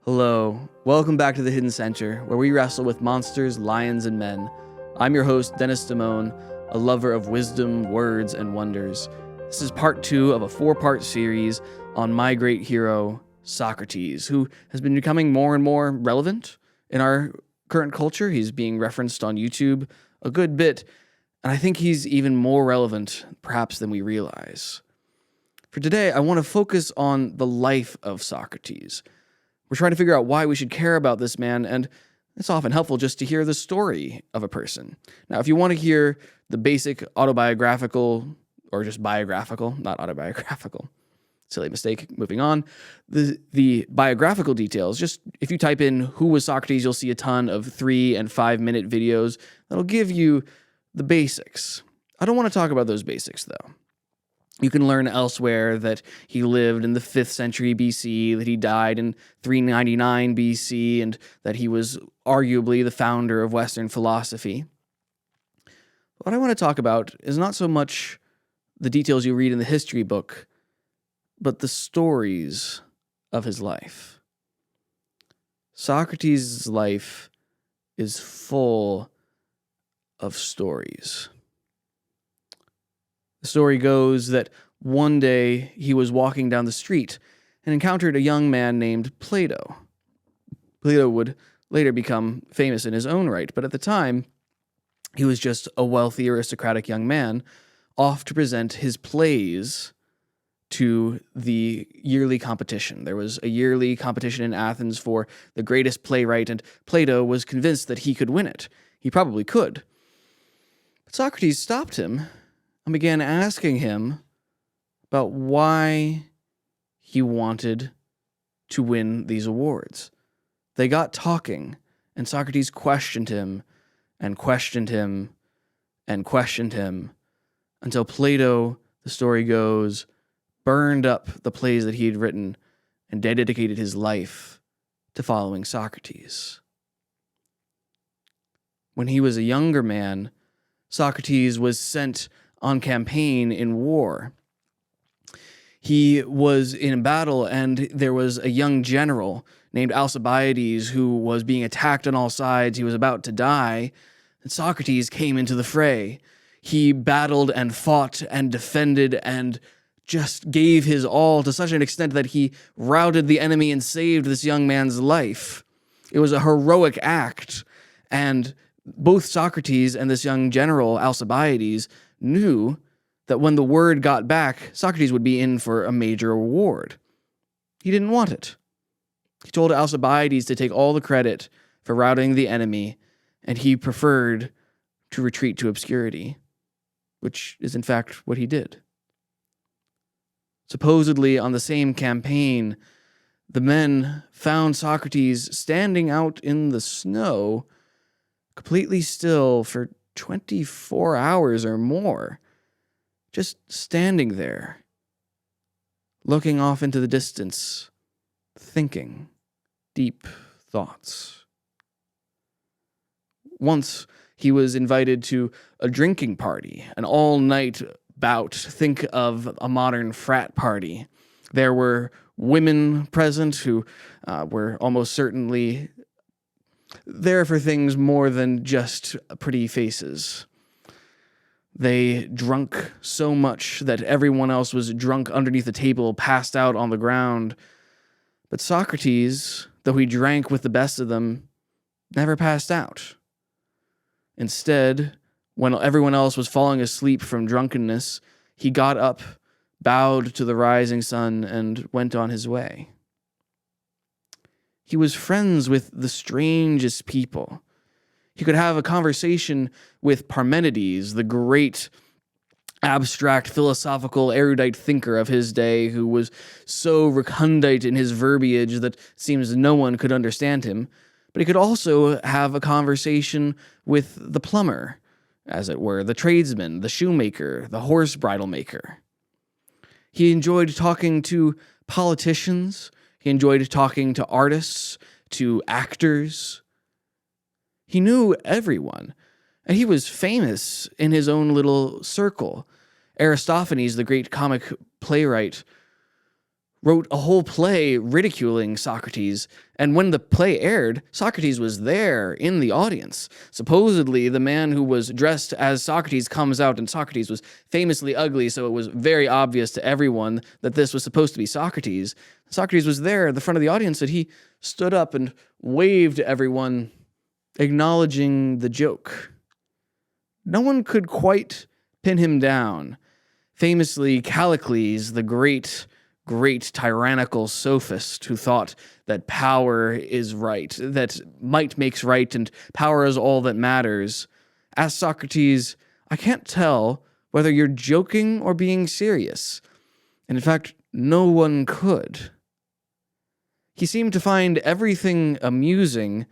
Hello, welcome back to the Hidden Center, where we wrestle with monsters, lions, and men. I'm your host, Dennis Damone, a lover of wisdom, words, and wonders. This is part 2 of a 4-part series on my great hero, Socrates, who has been becoming more and more relevant in our current culture. He's being referenced on YouTube a good bit, and I think he's even more relevant, perhaps, than we realize. For today, I want to focus on the life of Socrates. We're trying to figure out why we should care about this man, and it's often helpful just to hear the story of a person. Now, if you want to hear the basic autobiographical, or just biographical, not autobiographical, silly mistake, moving on, the biographical details, just if you type in who was Socrates, you'll see a ton of 3 and 5 minute videos that'll give you the basics. I don't want to talk about those basics, though. You can learn elsewhere that he lived in the 5th century BC, that he died in 399 BC, and that he was arguably the founder of Western philosophy. What I want to talk about is not so much the details you read in the history book, but the stories of his life. Socrates' life is full of stories. The story goes that one day he was walking down the street and encountered a young man named Plato. Plato would later become famous in his own right, but at the time, he was just a wealthy, aristocratic young man off to present his plays to the yearly competition. There was a yearly competition in Athens for the greatest playwright, and Plato was convinced that he could win it. He probably could. But Socrates stopped him and began asking him about why he wanted to win these awards. They got talking, and Socrates questioned him and questioned him and questioned him until Plato, the story goes, burned up the plays that he had written and dedicated his life to following Socrates. When he was a younger man, Socrates was sent on campaign in war. He was in battle, and there was a young general named Alcibiades who was being attacked on all sides. He was about to die, and Socrates came into the fray. He battled and fought and defended and just gave his all to such an extent that he routed the enemy and saved this young man's life. It was a heroic act, and both Socrates and this young general, Alcibiades, knew that when the word got back, Socrates would be in for a major award. He didn't want it. He told Alcibiades to take all the credit for routing the enemy, and he preferred to retreat to obscurity, which is in fact what he did. Supposedly, on the same campaign, the men found Socrates standing out in the snow, completely still for 24 hours or more, just standing there, looking off into the distance, thinking deep thoughts. Once he was invited to a drinking party, an all-night bout. Think of a modern frat party. There were women present who were almost certainly there for things more than just pretty faces. They drunk so much that everyone else was drunk underneath the table, passed out on the ground. But Socrates, though he drank with the best of them, never passed out. Instead, when everyone else was falling asleep from drunkenness, he got up, bowed to the rising sun, and went on his way. He was friends with the strangest people. He could have a conversation with Parmenides, the great abstract, philosophical, erudite thinker of his day, who was so recondite in his verbiage that seems no one could understand him. But he could also have a conversation with the plumber, as it were, the tradesman, the shoemaker, the horse bridle maker. He enjoyed talking to politicians. He enjoyed talking to artists, to actors. He knew everyone, and he was famous in his own little circle. Aristophanes, the great comic playwright, wrote a whole play ridiculing Socrates. And when the play aired, Socrates was there in the audience. Supposedly, the man who was dressed as Socrates comes out, and Socrates was famously ugly, so it was very obvious to everyone that this was supposed to be Socrates. Socrates was there at the front of the audience, and he stood up and waved to everyone, acknowledging the joke. No one could quite pin him down. Famously, Callicles, the great tyrannical sophist who thought that power is right, that might makes right, and power is all that matters, asked Socrates, "I can't tell whether you're joking or being serious." And in fact, no one could. He seemed to find everything amusing,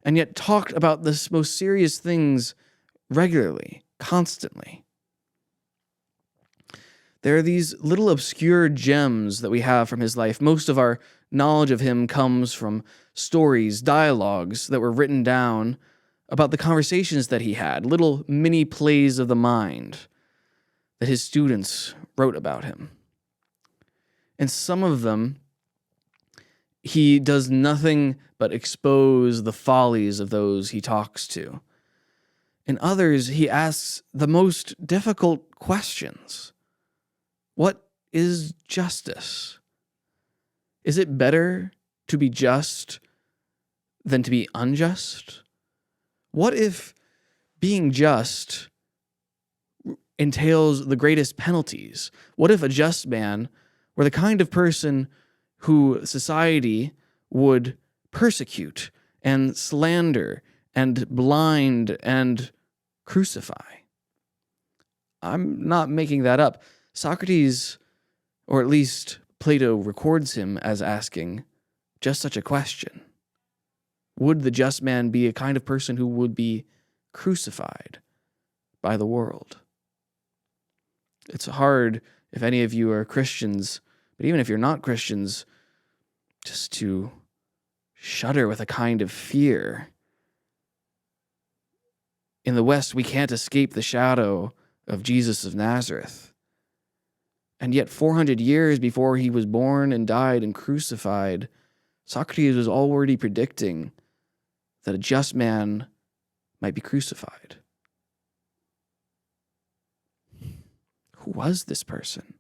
and yet talked about the most serious things regularly, constantly. There are these little obscure gems that we have from his life. Most of our knowledge of him comes from stories, dialogues that were written down about the conversations that he had, little mini plays of the mind that his students wrote about him. And some of them, he does nothing but expose the follies of those he talks to. In others, he asks the most difficult questions. What is justice? Is it better to be just than to be unjust? What if being just entails the greatest penalties? What if a just man were the kind of person who society would persecute and slander and blind and crucify? I'm not making that up. Socrates, or at least Plato records him as asking just such a question. Would the just man be a kind of person who would be crucified by the world? It's hard, if any of you are Christians, but even if you're not Christians, just to shudder with a kind of fear. In the West, we can't escape the shadow of Jesus of Nazareth. And yet 400 years before he was born and died and crucified, Socrates was already predicting that a just man might be crucified. Who was this person?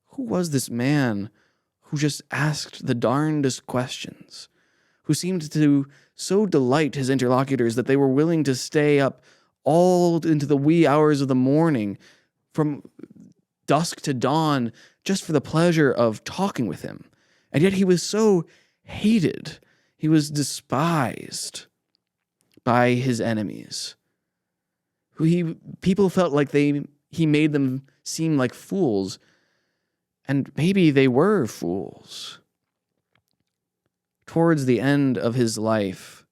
Who was this man who just asked the darndest questions, who seemed to so delight his interlocutors that they were willing to stay up all into the wee hours of the morning, from dusk to dawn, just for the pleasure of talking with him? And yet he was so hated. He was despised by his enemies. People felt like he made them seem like fools. And maybe they were fools. Towards the end of his life,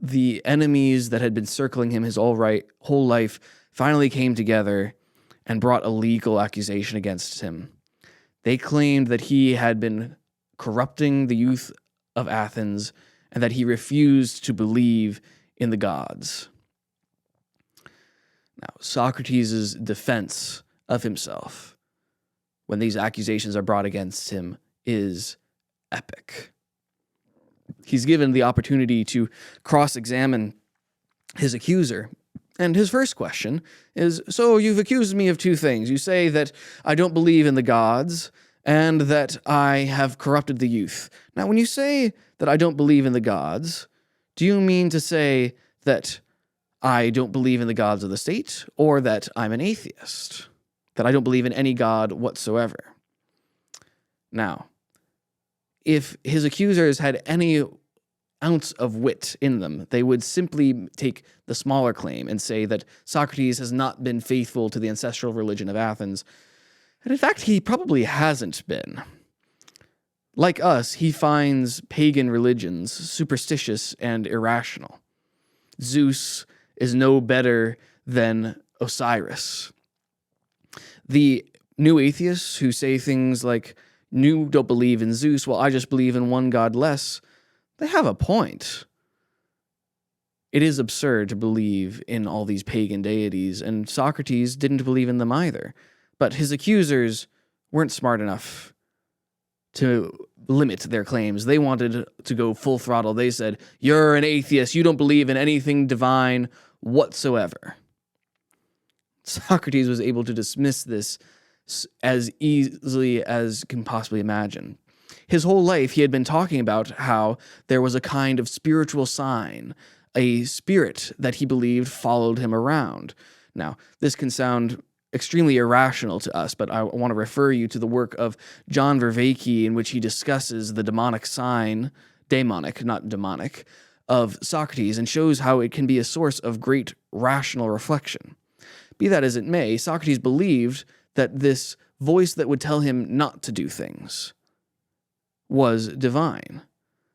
the enemies that had been circling him his whole life finally came together and brought a legal accusation against him. They claimed that he had been corrupting the youth of Athens and that he refused to believe in the gods. Now, Socrates' defense of himself when these accusations are brought against him is epic. He's given the opportunity to cross-examine his accuser. And his first question is, so you've accused me of two things. You say that I don't believe in the gods and that I have corrupted the youth. Now, when you say that I don't believe in the gods, do you mean to say that I don't believe in the gods of the state, or that I'm an atheist, that I don't believe in any god whatsoever? Now, if his accusers had any ounce of wit in them, they would simply take the smaller claim and say that Socrates has not been faithful to the ancestral religion of Athens. And in fact, he probably hasn't been. Like us, he finds pagan religions superstitious and irrational. Zeus is no better than Osiris. The new atheists who say things like, you don't believe in Zeus, well, I just believe in one god less, they have a point. It is absurd to believe in all these pagan deities, and Socrates didn't believe in them either. But his accusers weren't smart enough to limit their claims. They wanted to go full throttle. They said, "You're an atheist. You don't believe in anything divine whatsoever." Socrates was able to dismiss this as easily as can possibly imagine. His whole life, he had been talking about how there was a kind of spiritual sign, a spirit that he believed followed him around. Now, this can sound extremely irrational to us, but I want to refer you to the work of John Vervaeke, in which he discusses the demonic sign, daemonic, not demonic, of Socrates, and shows how it can be a source of great rational reflection. Be that as it may, Socrates believed that this voice that would tell him not to do things was divine.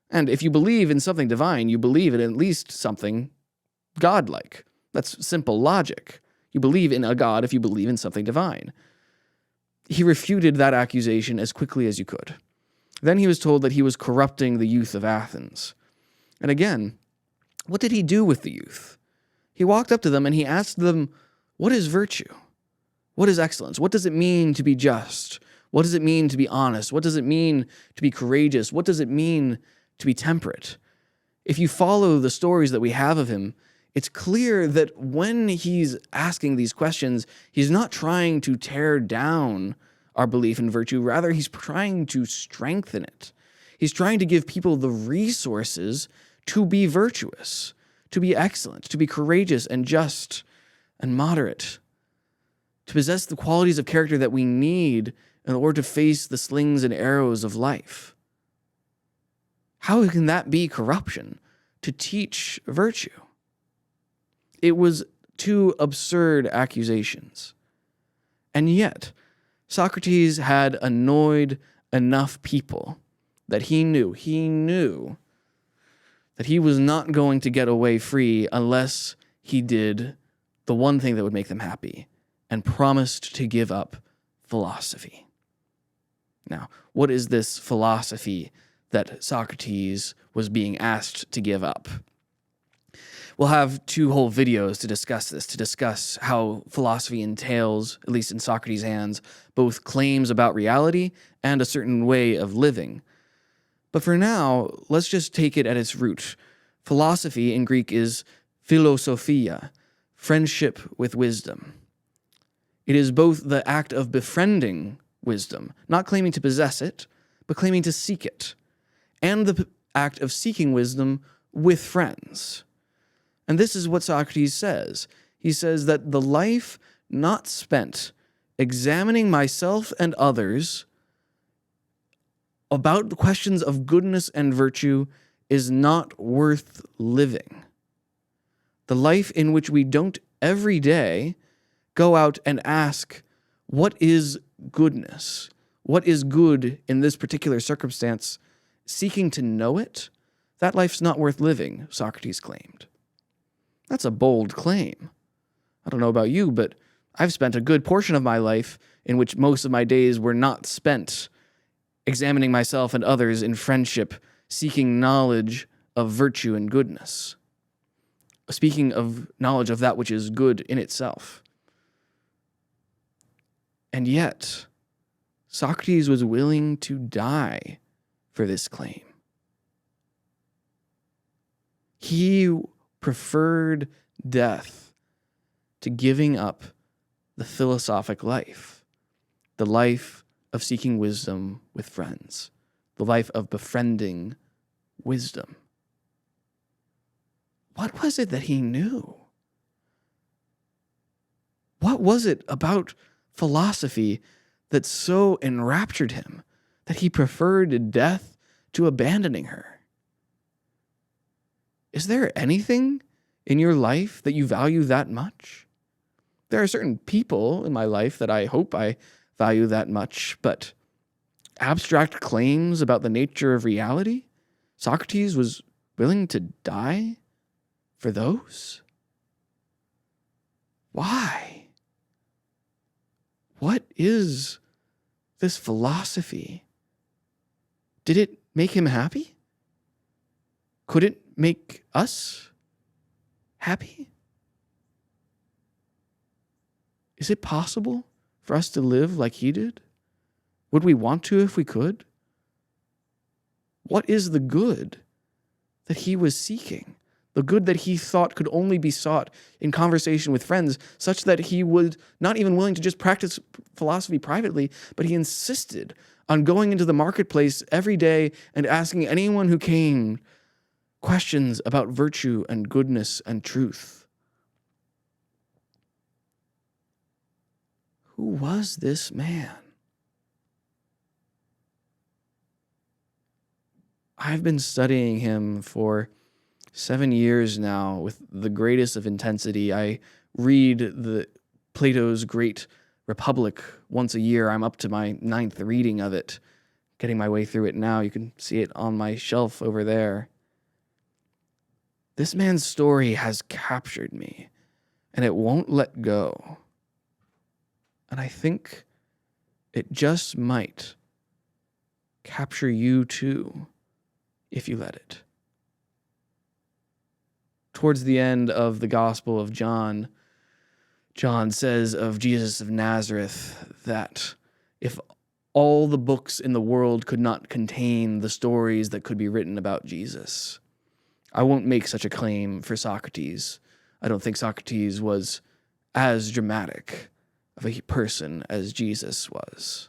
And if you believe in something divine, you believe in at least something godlike. That's simple logic. You believe in a god if you believe in something divine. He refuted that accusation as quickly as you could. Then he was told that he was corrupting the youth of Athens. And again, what did he do with the youth? He walked up to them and he asked them, what is virtue? What is excellence? What does it mean to be just? What does it mean to be honest? What does it mean to be courageous? What does it mean to be temperate? If you follow the stories that we have of him, it's clear that when he's asking these questions, he's not trying to tear down our belief in virtue. Rather, he's trying to strengthen it. He's trying to give people the resources to be virtuous, to be excellent, to be courageous and just and moderate, to possess the qualities of character that we need in order to face the slings and arrows of life. How can that be corruption? To teach virtue? It was two absurd accusations. And yet, Socrates had annoyed enough people that he knew that he was not going to get away free unless he did the one thing that would make them happy, and promised to give up philosophy. Now, what is this philosophy that Socrates was being asked to give up? We'll have two whole videos to discuss this, to discuss how philosophy entails, at least in Socrates' hands, both claims about reality and a certain way of living. But for now, let's just take it at its root. Philosophy in Greek is philosophia, friendship with wisdom. It is both the act of befriending wisdom, not claiming to possess it, but claiming to seek it, and the act of seeking wisdom with friends. And this is what Socrates says. He says that the life not spent examining myself and others about the questions of goodness and virtue is not worth living. The life in which we don't every day go out and ask, what is goodness? What is good in this particular circumstance? Seeking to know it? That life's not worth living, Socrates claimed. That's a bold claim. I don't know about you, but I've spent a good portion of my life in which most of my days were not spent examining myself and others in friendship, seeking knowledge of virtue and goodness. Speaking of knowledge of that which is good in itself. And yet, Socrates was willing to die for this claim. He preferred death to giving up the philosophic life, the life of seeking wisdom with friends, the life of befriending wisdom. What was it that he knew? What was it about philosophy that so enraptured him that he preferred death to abandoning her? Is there anything in your life that you value that much? There are certain people in my life that I hope I value that much, but abstract claims about the nature of reality? Socrates was willing to die for those? Why? What is this philosophy? Did it make him happy? Could it make us happy? Is it possible for us to live like he did? Would we want to if we could? What is the good that he was seeking? The good that he thought could only be sought in conversation with friends, such that he was not even willing to just practice philosophy privately, but he insisted on going into the marketplace every day and asking anyone who came questions about virtue and goodness and truth. Who was this man? I've been studying him for 7 years now with the greatest of intensity. I read Plato's Great Republic once a year. I'm up to my 9th reading of it, getting my way through it now. You can see it on my shelf over there. This man's story has captured me, and it won't let go. And I think it just might capture you too, if you let it. Towards the end of the Gospel of John, John says of Jesus of Nazareth that if all the books in the world could not contain the stories that could be written about Jesus, I won't make such a claim for Socrates. I don't think Socrates was as dramatic of a person as Jesus was.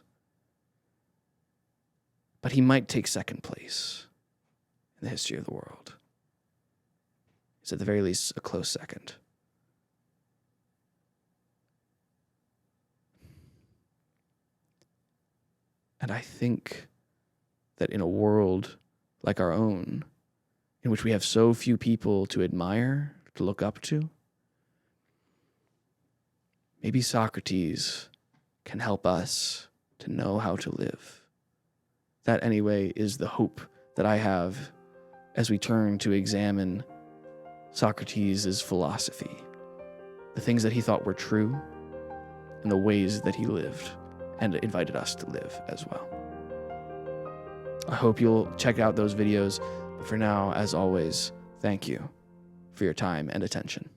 But he might take second place in the history of the world. It's at the very least a close second. And I think that in a world like our own, in which we have so few people to admire, to look up to, maybe Socrates can help us to know how to live. That, anyway, is the hope that I have as we turn to examine Socrates' philosophy, the things that he thought were true, and the ways that he lived and invited us to live as well. I hope you'll check out those videos. But for now, as always, thank you for your time and attention.